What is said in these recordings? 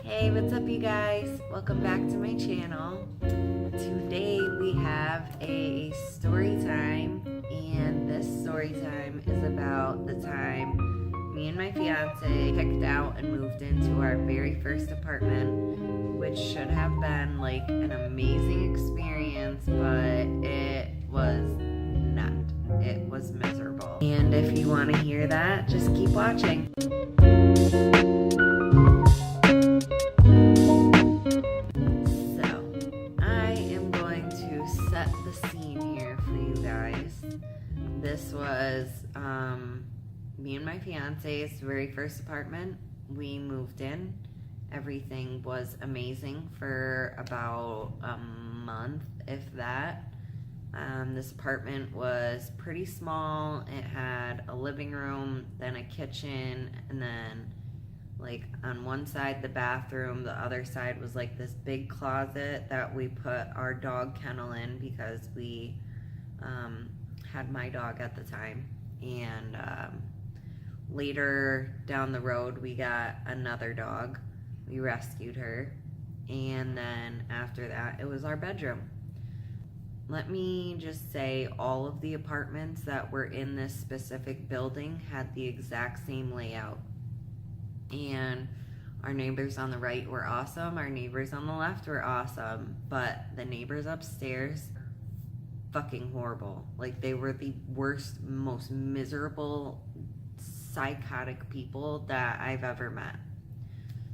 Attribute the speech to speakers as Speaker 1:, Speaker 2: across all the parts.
Speaker 1: Hey, what's up you guys? Welcome back to my channel. Today we have a story time, and this story time is about the time me and my fiance picked out and moved into our very first apartment, which should have been like an amazing experience, but it was not. It was miserable. And if you want to hear that, just keep watching. The scene here for you guys. This was me and my fiance's very first apartment. We moved in. Everything was amazing for about a month, if that. This apartment was pretty small. It had a living room, then a kitchen, and then like on one side the bathroom, the other side was like this big closet that we put our dog kennel in because we had my dog at the time, and later down the road we got another dog. We rescued her, and then after that it was our bedroom. Let me just say, all of the apartments that were in this specific building had the exact same layout. And our neighbors on the right were awesome, our neighbors on the left were awesome, but the neighbors upstairs, fucking horrible. Like, they were the worst, most miserable, psychotic people that I've ever met.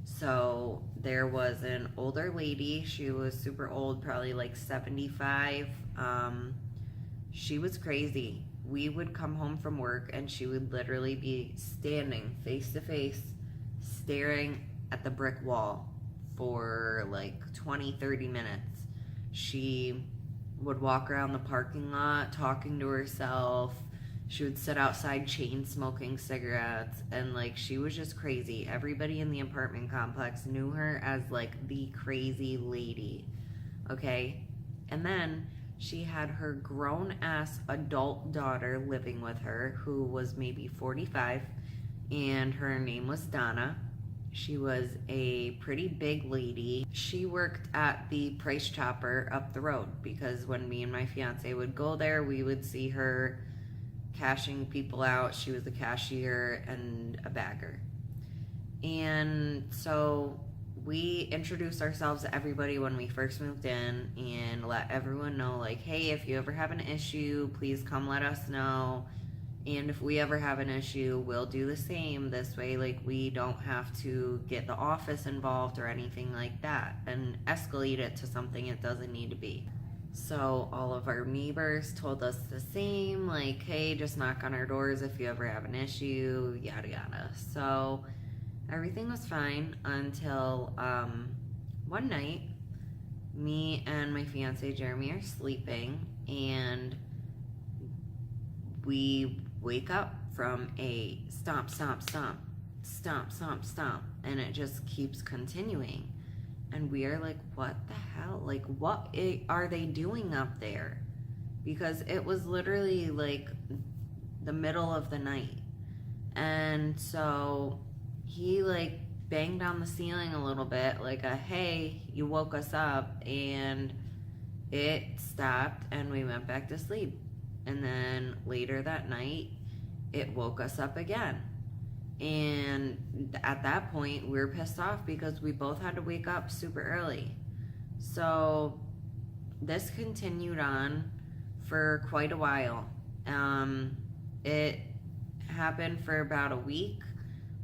Speaker 1: So there was an older lady. She was super old, probably like 75. She was crazy. We would come home from work and she would literally be standing face to face, staring at the brick wall for like 20-30 minutes. She would walk around the parking lot talking to herself. She would sit outside chain smoking cigarettes, and like, she was just crazy. Everybody in the apartment complex knew her as like the crazy lady, okay? And then she had her grown ass adult daughter living with her who was maybe 45, and her name was Donna. She was a pretty big lady. She worked at the Price Chopper up the road, because when me and my fiance would go there, we would see her cashing people out. She was a cashier and a bagger. And so we introduced ourselves to everybody when we first moved in and let everyone know, like, hey, if you ever have an issue, please come let us know. And if we ever have an issue, we'll do the same. This way, like, we don't have to get the office involved or anything like that and escalate it to something it doesn't need to be. So all of our neighbors told us the same, like, hey, just knock on our doors if you ever have an issue, yada yada. So everything was fine until one night, me and my fiance Jeremy are sleeping, and we wake up from a stomp, stomp, stomp, stomp, stomp, stomp, and it just keeps continuing. And we are like, what the hell? Like, what are they doing up there? Because it was literally like the middle of the night. And so he like banged on the ceiling a little bit, like a, hey, you woke us up, and it stopped and we went back to sleep. And then later that night, it woke us up again. And at that point, we were pissed off because we both had to wake up super early. So this continued on for quite a while. It happened for about a week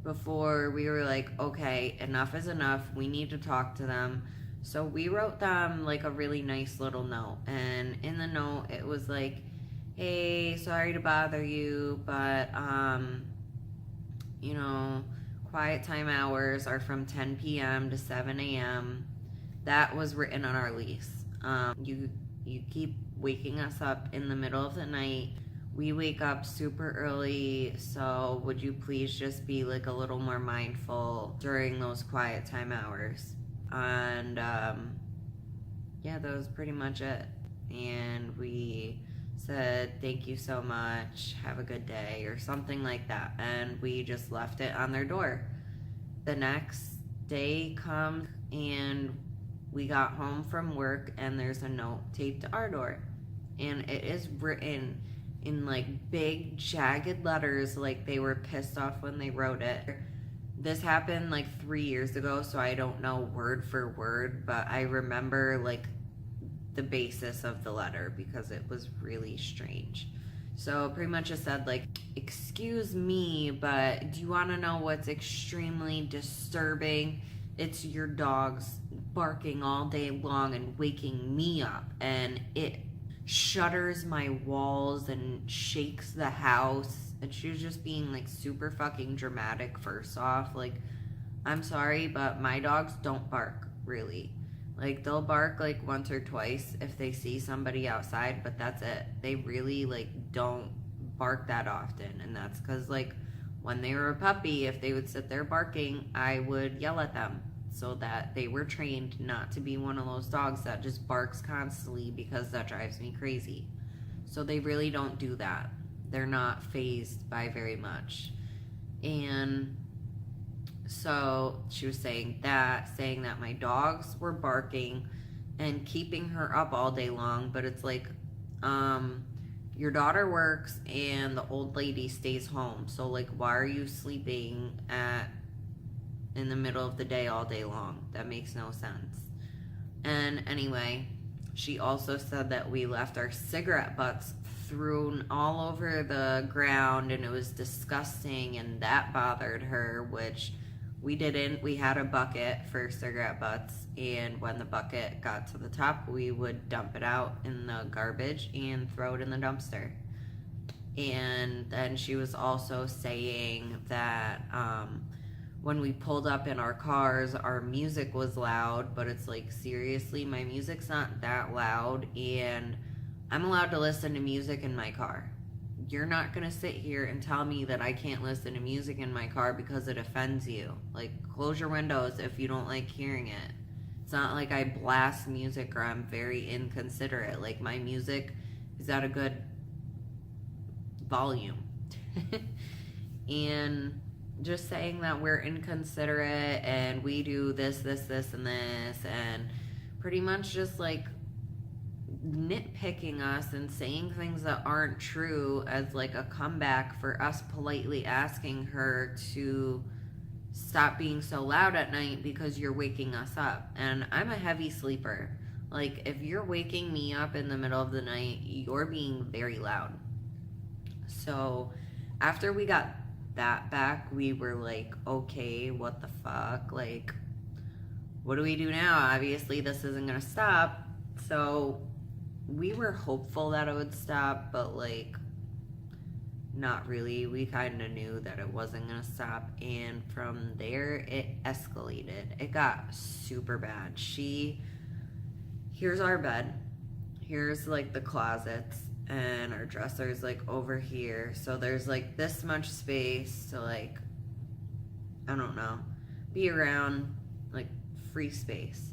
Speaker 1: before we were like, okay, enough is enough. We need to talk to them. So we wrote them like a really nice little note. And in the note, it was like, hey, sorry to bother you, but you know, quiet time hours are from 10 p.m. to 7 a.m. That was written on our lease. You keep waking us up in the middle of the night. We wake up super early, so would you please just be like a little more mindful during those quiet time hours? And yeah, that was pretty much it. And we said, thank you so much, have a good day, or something like that. And we just left it on their door. The next day comes and we got home from work and there's a note taped to our door. And it is written in like big jagged letters, like they were pissed off when they wrote it. This happened like 3 years ago, so I don't know word for word, but I remember like the basis of the letter because it was really strange. So pretty much it said like, excuse me, but do you want to know what's extremely disturbing? It's your dogs barking all day long and waking me up, and it shudders my walls and shakes the house. And she was just being like super fucking dramatic. First off, like, I'm sorry, but my dogs don't bark, really. Like, they'll bark like once or twice if they see somebody outside, but that's it. They really like don't bark that often. And that's because like when they were a puppy, if they would sit there barking, I would yell at them so that they were trained not to be one of those dogs that just barks constantly, because that drives me crazy. So they really don't do that. They're not fazed by very much. And so she was saying that my dogs were barking and keeping her up all day long, but it's like, your daughter works and the old lady stays home. So like, why are you sleeping in the middle of the day all day long? That makes no sense. And anyway, she also said that we left our cigarette butts strewn all over the ground and it was disgusting, and that bothered her, which we didn't. We had a bucket for cigarette butts, and when the bucket got to the top, we would dump it out in the garbage and throw it in the dumpster. And then she was also saying that when we pulled up in our cars, our music was loud, but it's like, seriously, my music's not that loud, and I'm allowed to listen to music in my car. You're not going to sit here and tell me that I can't listen to music in my car because it offends you. Like, close your windows if you don't like hearing it. It's not like I blast music or I'm very inconsiderate. Like, my music is at a good volume. And just saying that we're inconsiderate and we do this, this, this, and this, and pretty much just like nitpicking us and saying things that aren't true as like a comeback for us politely asking her to stop being so loud at night because you're waking us up. And I'm a heavy sleeper. Like, if you're waking me up in the middle of the night, you're being very loud. So after we got that back, we were like, okay, what the fuck? Like, what do we do now? Obviously this isn't gonna stop. So we were hopeful that it would stop, but like, not really. We kind of knew that it wasn't gonna stop, and from there it escalated. It got super bad. Here's our bed, here's like the closets, and our dresser's like over here, so there's like this much space to like, I don't know, be around, like free space.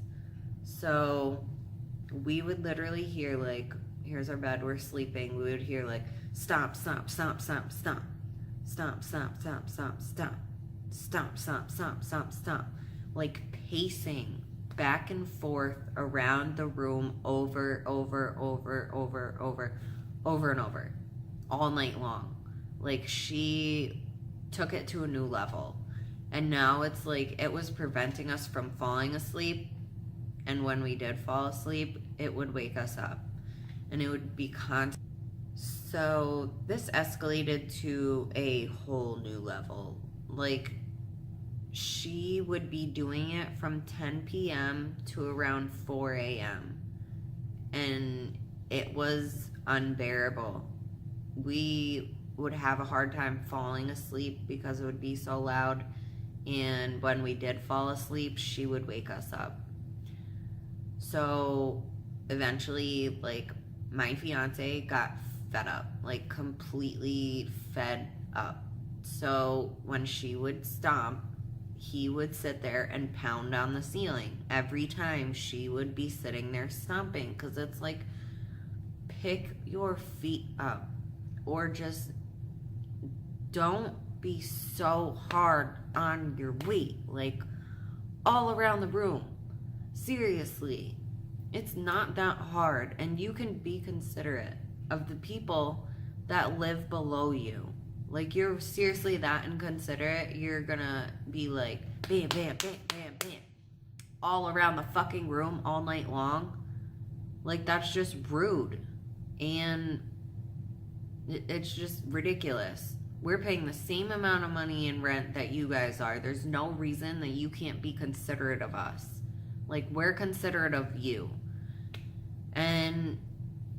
Speaker 1: So we would literally hear like, here's our bed, we're sleeping, we would hear like, stop, stop, stop, stop, stop, stop, stop, stop, stop, stop, stop, stop, stop, stop, stop, like pacing back and forth around the room over and over all night long. Like, she took it to a new level, and now it's like it was preventing us from falling asleep. And when we did fall asleep, it would wake us up, and it would be constant. So this escalated to a whole new level. Like, she would be doing it from 10 p.m. to around 4 a.m. And it was unbearable. We would have a hard time falling asleep because it would be so loud. And when we did fall asleep, she would wake us up. So eventually, like, my fiance got fed up, like completely fed up. So when she would stomp, he would sit there and pound on the ceiling every time she would be sitting there stomping, because it's like, pick your feet up, or just don't be so hard on your weight. Like, all around the room. Seriously. It's not that hard, and you can be considerate of the people that live below you. Like, you're seriously that inconsiderate, you're gonna be like, bam, bam, bam, bam, bam, all around the fucking room all night long. Like, that's just rude. And it's just ridiculous. We're paying the same amount of money in rent that you guys are. There's no reason that you can't be considerate of us. Like, we're considerate of you. And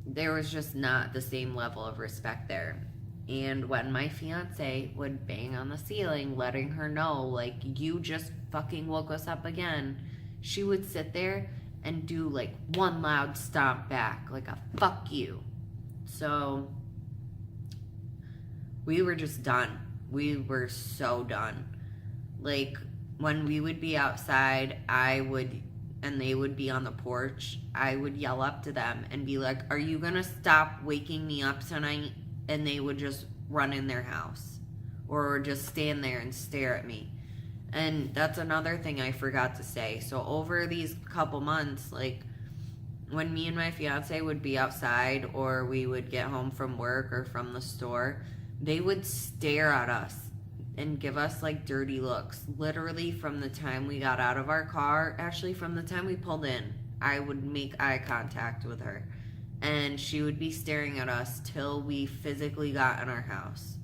Speaker 1: there was just not the same level of respect there. And when my fiance would bang on the ceiling, letting her know, like, you just fucking woke us up again, she would sit there and do, like, one loud stomp back, like a fuck you. So we were just done. We were so done. Like, when we would be outside, and they would be on the porch, I would yell up to them and be like, are you gonna stop waking me up tonight? And they would just run in their house or just stand there and stare at me. And that's another thing I forgot to say. So over these couple months, like, when me and my fiance would be outside or we would get home from work or from the store, they would stare at us and give us, like, dirty looks. Literally from the time we got out of our car, actually from the time we pulled in, I would make eye contact with her. And she would be staring at us till we physically got in our house.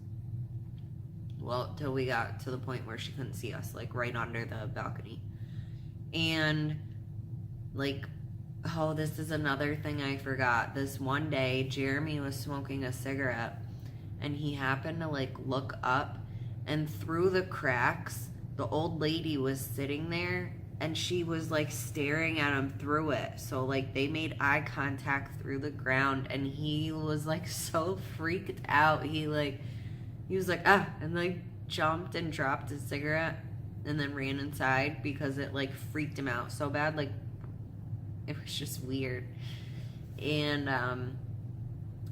Speaker 1: Well, till we got to the point where she couldn't see us, like, right under the balcony. And, like, oh, this is another thing I forgot. This one day, Jeremy was smoking a cigarette, and he happened to, like, look up, and through the cracks, the old lady was sitting there, and she was, like, staring at him through it. So, like, they made eye contact through the ground, and he was, like, so freaked out. He was like, ah, and, like, jumped and dropped his cigarette and then ran inside because it, like, freaked him out so bad. Like, it was just weird. And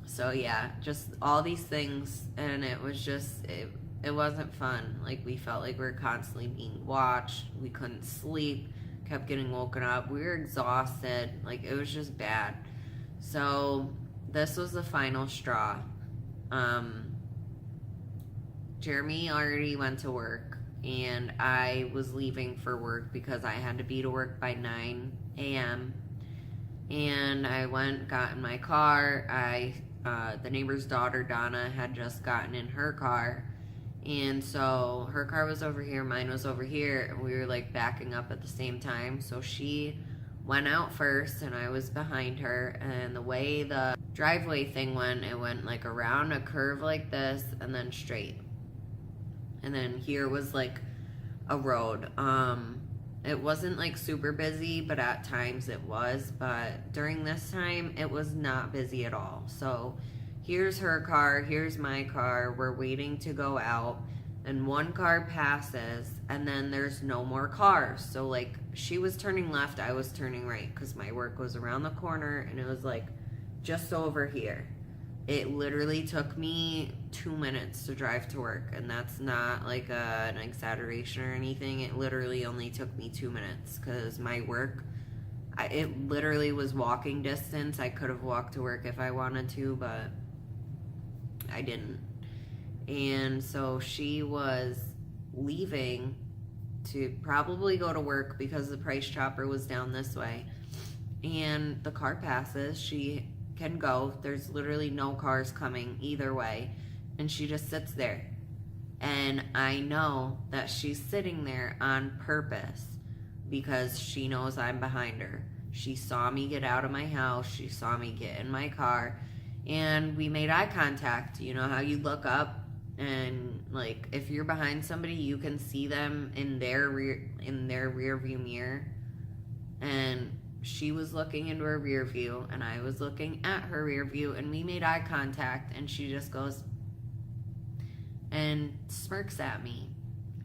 Speaker 1: so yeah, just all these things, and it was just it wasn't fun. Like, we felt like we were constantly being watched. We couldn't sleep, kept getting woken up. We were exhausted. Like, it was just bad. So this was the final straw. Jeremy already went to work, and I was leaving for work because I had to be to work by 9 a.m. And I went, got in my car. The neighbor's daughter, Donna, had just gotten in her car. And so her car was over here, mine was over here, and we were, like, backing up at the same time. So she went out first, and I was behind her. And the way the driveway thing went, it went, like, around a curve like this and then straight. And then here was, like, a road. It wasn't, like, super busy, but at times it was. But during this time, it was not busy at all. So here's her car, here's my car. We're waiting to go out, and one car passes, and then there's no more cars. So, like, she was turning left, I was turning right, because my work was around the corner, and it was, like, just over here. It literally took me 2 minutes to drive to work, and that's not, like, an exaggeration or anything. It literally only took me 2 minutes, because my work, it literally was walking distance. I could have walked to work if I wanted to, but I didn't. And so she was leaving to probably go to work because the price chopper was down this way. And the car passes. She can go. There's literally no cars coming either way. And she just sits there. And I know that she's sitting there on purpose because she knows I'm behind her. She saw me get out of my house. She saw me get in my car. And we made eye contact. You know how you look up and, like, if you're behind somebody, you can see them in their rear view mirror. And she was looking into her rear view, and I was looking at her rear view, and we made eye contact, and she just goes and smirks at me.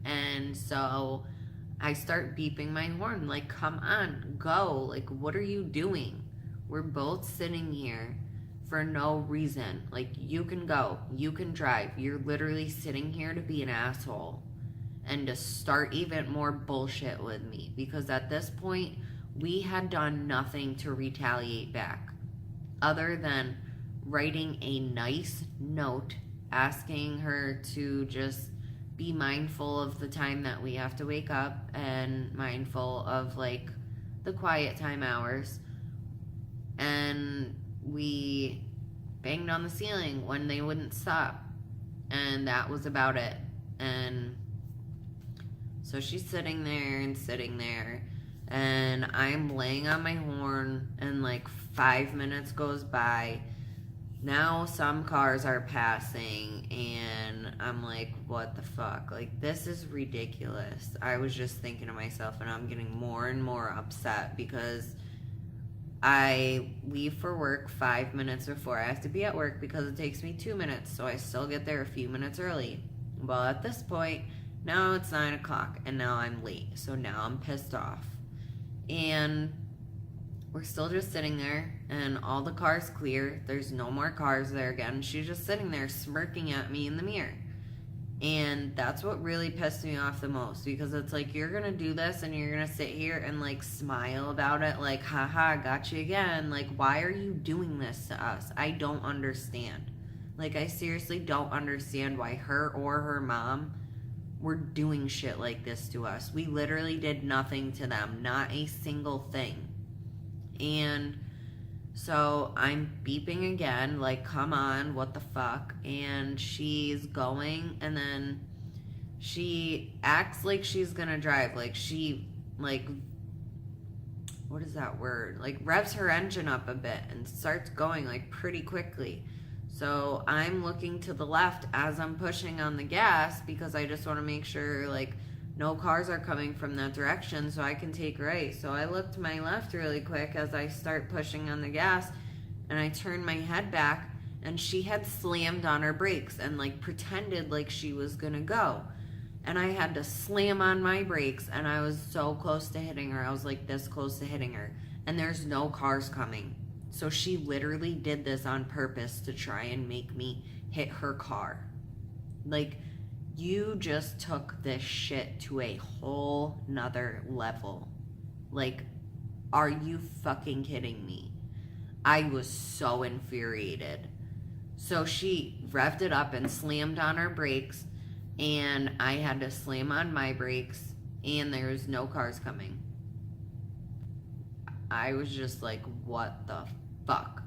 Speaker 1: And so I start beeping my horn, like, come on, go. Like, what are you doing? We're both sitting here for no reason. Like, you can go, you can drive. You're literally sitting here to be an asshole. and to start even more bullshit with me, because at this point we had done nothing to retaliate back other than writing a nice note asking her to just be mindful of the time that we have to wake up and mindful of like the quiet time hours. And we banged on the ceiling when they wouldn't stop, and that was about it. And so she's sitting there, and I'm laying on my horn, and like 5 minutes goes by. Now some cars are passing, and I'm like, what the fuck? Like, this is ridiculous. I was just thinking to myself, and I'm getting more and more upset because I leave for work 5 minutes before I have to be at work because it takes me 2 minutes, so I still get there a few minutes early. Well, at this point, now it's 9 o'clock, and now I'm late, so now I'm pissed off. And we're still just sitting there, and all the cars clear. There's no more cars there again. She's just sitting there smirking at me in the mirror. And that's what really pissed me off the most, because it's like, you're gonna do this and you're gonna sit here and like smile about it, like, haha, got you again. Like, why are you doing this to us? I don't understand. Like, I seriously don't understand why her or her mom were doing shit like this to us. We literally did nothing to them, not a single thing. And so I'm beeping again, like, come on, what the fuck? And she's going, and then she acts like she's gonna drive. Like, she, like, what is that word? Like, revs her engine up a bit and starts going, like, pretty quickly. So I'm looking to the left as I'm pushing on the gas because I just want to make sure, like, no cars are coming from that direction so I can take right. So I look to my left really quick as I start pushing on the gas, and I turn my head back, and she had slammed on her brakes and like pretended like she was gonna go. And I had to slam on my brakes, and I was so close to hitting her. I was like this close to hitting her, and there's no cars coming. So she literally did this on purpose to try and make me hit her car. Like, you just took this shit to a whole nother level. Like, are you fucking kidding me? I was so infuriated. So she revved it up and slammed on her brakes, and I had to slam on my brakes, and there was no cars coming. I was just like, what the fuck?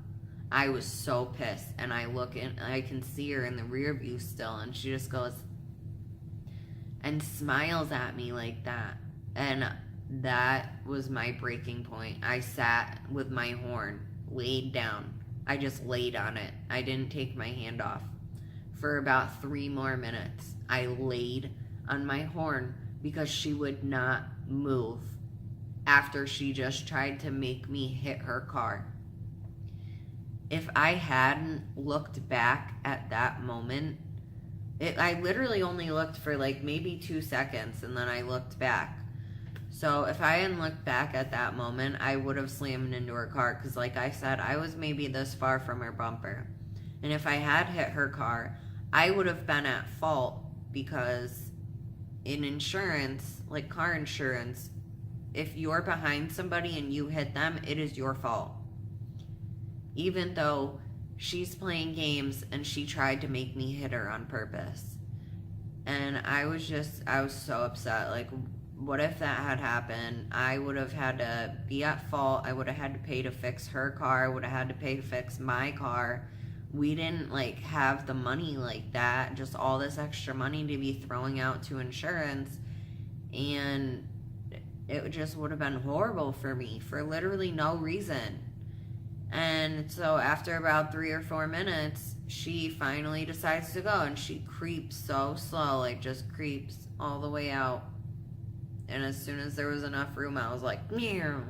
Speaker 1: I was so pissed, and I look and I can see her in the rear view still, and she just goes and smiles at me like that. And that was my breaking point. I sat with my horn laid down. I just laid on it. I didn't take my hand off. For about 3 more minutes, I laid on my horn because she would not move after she just tried to make me hit her car. If I hadn't looked back at that moment, I literally only looked for like maybe 2 seconds, and then I looked back. So if I hadn't looked back at that moment, I would have slammed into her car, because like I said, I was maybe this far from her bumper. And if I had hit her car, I would have been at fault, because in insurance, like car insurance, if you're behind somebody and you hit them, it is your fault. Even though she's playing games and she tried to make me hit her on purpose. And I was so upset. Like, what if that had happened? I would have had to be at fault. I would have had to pay to fix her car. I would have had to pay to fix my car. We didn't like have the money like that, just all this extra money to be throwing out to insurance. And it just would have been horrible for me for literally no reason. And so after about 3 or 4 minutes, she finally decides to go, and she creeps so slow, like just creeps all the way out. And as soon as there was enough room, I was like, meow,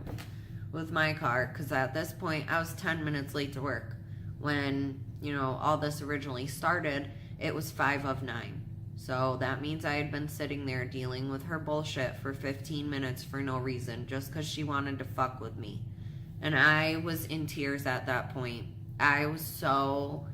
Speaker 1: with my car, because at this point, I was 10 minutes late to work. When, you know, all this originally started, it was 5 of 9. So that means I had been sitting there dealing with her bullshit for 15 minutes for no reason, just because she wanted to fuck with me. And I was in tears at that point. I was so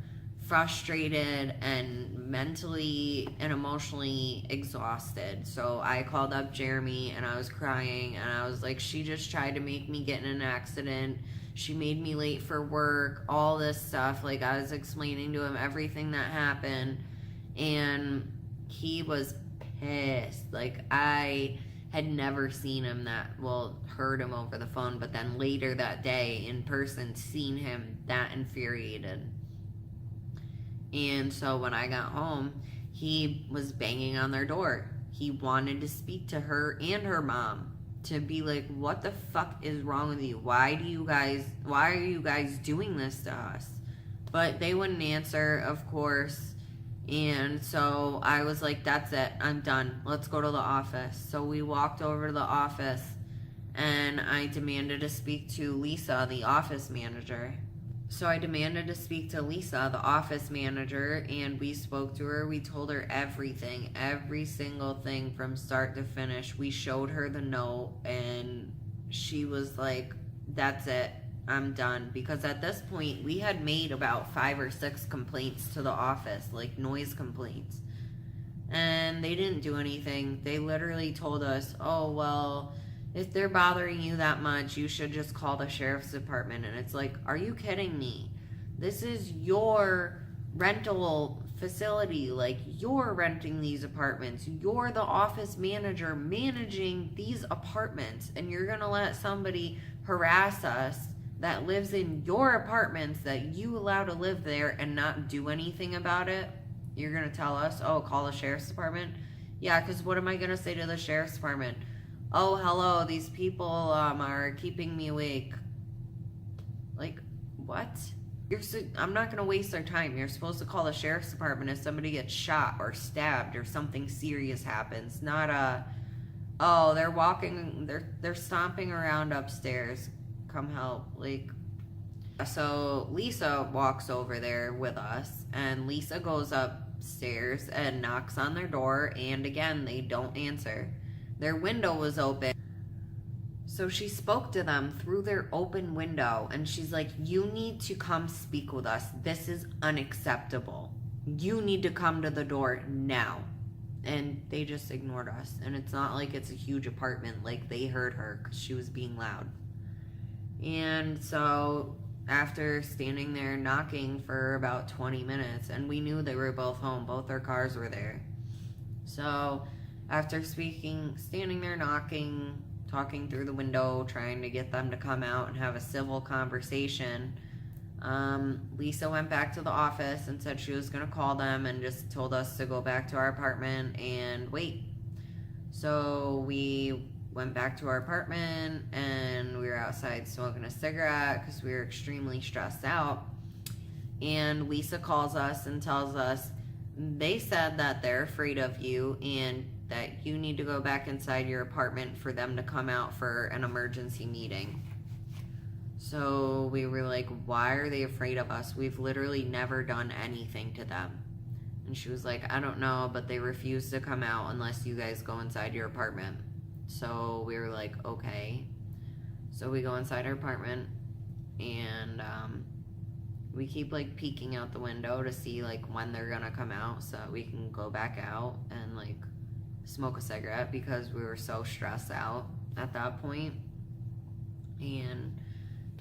Speaker 1: frustrated and mentally and emotionally exhausted. So I called up Jeremy and I was crying and I was like, she just tried to make me get in an accident. She made me late for work, all this stuff. Like, I was explaining to him everything that happened, and he was pissed. Like, I had never seen him heard him over the phone, but then later that day in person, seen him that infuriated. And so when I got home, he was banging on their door. He wanted to speak to her and her mom to be like, what the fuck is wrong with you? Why are you guys doing this to us? But they wouldn't answer, of course. And so I was like, that's it, I'm done. Let's go to the office. So we walked over to the office and I demanded to speak to Lisa, the office manager. So I demanded to speak to Lisa, the office manager, and we spoke to her. We told her everything, every single thing from start to finish. We showed her the note, and she was like, that's it, I'm done. Because at this point, we had made about 5 or 6 complaints to the office, like noise complaints. And they didn't do anything. They literally told us, oh, well, if they're bothering you that much, you should just call the sheriff's department. And it's like, are you kidding me? This is your rental facility. Like, you're renting these apartments. You're the office manager managing these apartments. And you're going to let somebody harass us that lives in your apartments that you allow to live there and not do anything about it? You're going to tell us, oh, call the sheriff's department? Yeah, because what am I going to say to the sheriff's department? Oh, hello, these people are keeping me awake. Like, what? I'm not going to waste their time. You're supposed to call the sheriff's department if somebody gets shot or stabbed or something serious happens. Not oh, they're stomping around upstairs. Come help. Like, so Lisa walks over there with us, and Lisa goes upstairs and knocks on their door, and again, they don't answer. Their window was open. So she spoke to them through their open window, and she's like, you need to come speak with us. This is unacceptable. You need to come to the door now. And they just ignored us. And it's not like it's a huge apartment. Like, they heard her because she was being loud. And so after standing there knocking for about 20 minutes, and we knew they were both home. Both their cars were there. So after standing there knocking, talking through the window, trying to get them to come out and have a civil conversation, Lisa went back to the office and said she was going to call them and just told us to go back to our apartment and wait. So we went back to our apartment and we were outside smoking a cigarette because we were extremely stressed out. And Lisa calls us and tells us they said that they're afraid of you and that you need to go back inside your apartment for them to come out for an emergency meeting. So we were like, why are they afraid of us? We've literally never done anything to them. And she was like, I don't know, but they refuse to come out unless you guys go inside your apartment. So we were like, okay. So we go inside our apartment, and we keep like peeking out the window to see like when they're gonna come out so we can go back out and like smoke a cigarette because we were so stressed out at that point. And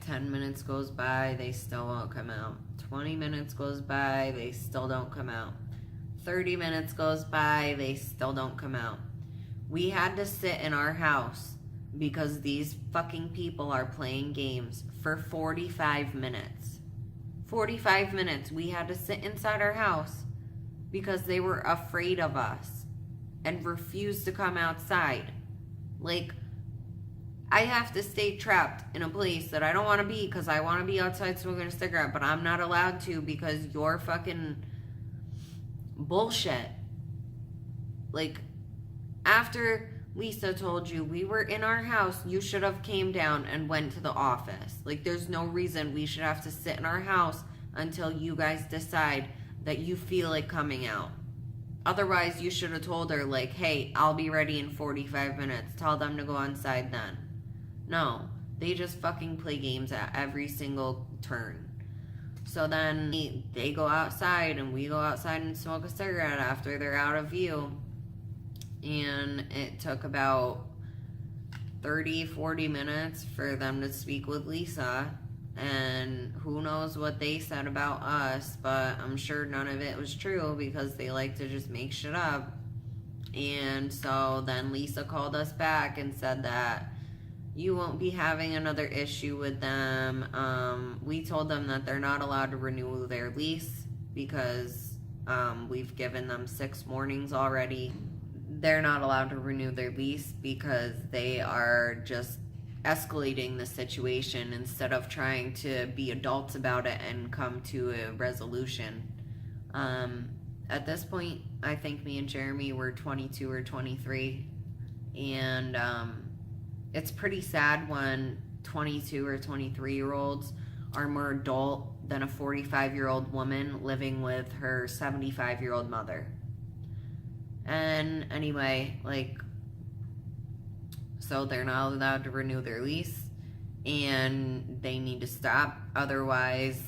Speaker 1: 10 minutes goes by, they still won't come out. 20 minutes goes by, they still don't come out. 30 minutes goes by, they still don't come out. We had to sit in our house because these fucking people are playing games for 45 minutes. 45 minutes we had to sit inside our house because they were afraid of us and refused to come outside. Like, I have to stay trapped in a place that I don't want to be because I want to be outside smoking a cigarette, but I'm not allowed to because you're fucking bullshit. Like, after Lisa told you we were in our house, you should have came down and went to the office. Like, there's no reason we should have to sit in our house until you guys decide that you feel like coming out. Otherwise, you should have told her, like, hey, I'll be ready in 45 minutes. Tell them to go inside then. No, they just fucking play games at every single turn. So then they go outside and we go outside and smoke a cigarette after they're out of view. And it took about 30-40 minutes for them to speak with Lisa. And who knows what they said about us, but I'm sure none of it was true because they like to just make shit up. And so then Lisa called us back and said that you won't be having another issue with them. We told them that they're not allowed to renew their lease because we've given them 6 warnings already. They're not allowed to renew their lease because they are just escalating the situation instead of trying to be adults about it and come to a resolution. At this point, I think me and Jeremy were 22 or 23, and it's pretty sad when 22 or 23-year-olds are more adult than a 45-year-old woman living with her 75-year-old mother. And anyway, so they're not allowed to renew their lease, and they need to stop. Otherwise,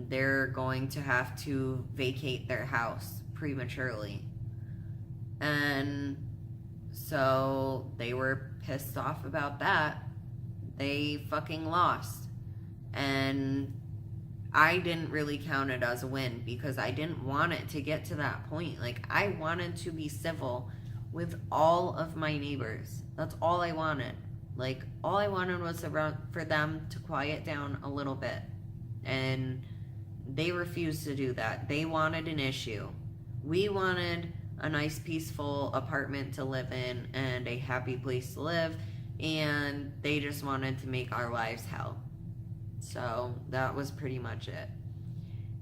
Speaker 1: they're going to have to vacate their house prematurely. And so they were pissed off about that. They fucking lost. And I didn't really count it as a win because I didn't want it to get to that point. I wanted to be civil with all of my neighbors. That's all I wanted. All I wanted was for them to quiet down a little bit. And they refused to do that. They wanted an issue. We wanted a nice, peaceful apartment to live in and a happy place to live. And they just wanted to make our lives hell. So that was pretty much it.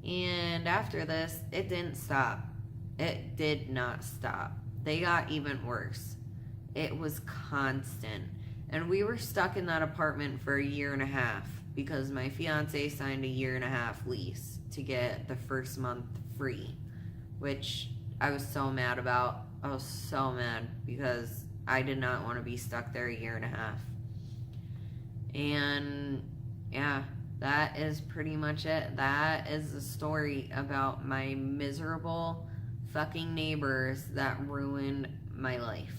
Speaker 1: And after this, it didn't stop. It did not stop. They got even worse. It was constant. And we were stuck in that apartment for 1.5 years because my fiance signed a 1.5 year lease to get the first month free, which I was so mad about. I was so mad because I did not want to be stuck there 1.5 years. And yeah, that is pretty much it. That is the story about my miserable fucking neighbors that ruined my life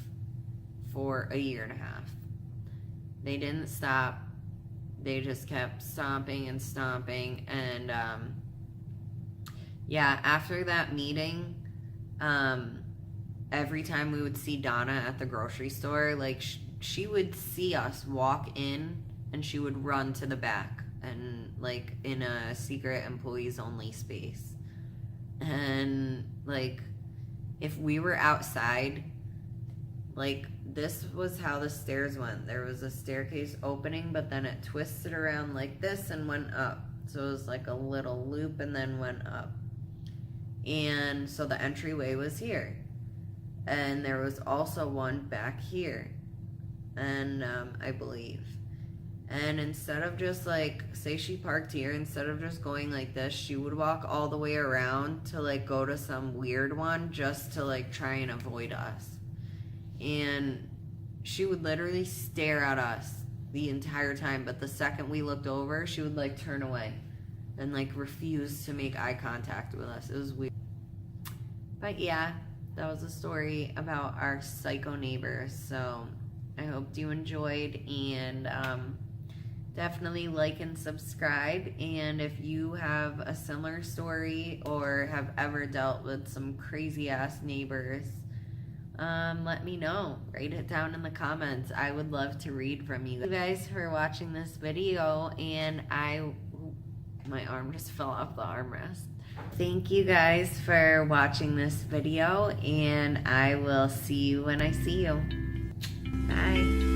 Speaker 1: for 1.5 years. They didn't stop. They just kept stomping and stomping. And yeah, after that meeting, every time we would see Donna at the grocery store, she would see us walk in and she would run to the back and in a secret employees only space. And if we were outside, this was how the stairs went. There was a staircase opening, but then it twisted around like this and went up. So it was a little loop and then went up. And so the entryway was here. And there was also one back here. And I believe. And instead of just say she parked here, instead of just going like this, she would walk all the way around to go to some weird one just to try and avoid us. And she would literally stare at us the entire time, but the second we looked over, she would turn away and refuse to make eye contact with us. It was weird. But yeah, that was a story about our psycho neighbors. So I hope you enjoyed, and definitely like and subscribe. And if you have a similar story or have ever dealt with some crazy ass neighbors, let me know. Write it down in the comments. I would love to read from you guys for watching this video. And my arm just fell off the armrest. Thank you guys for watching this video, and I will see you when I see you. Bye.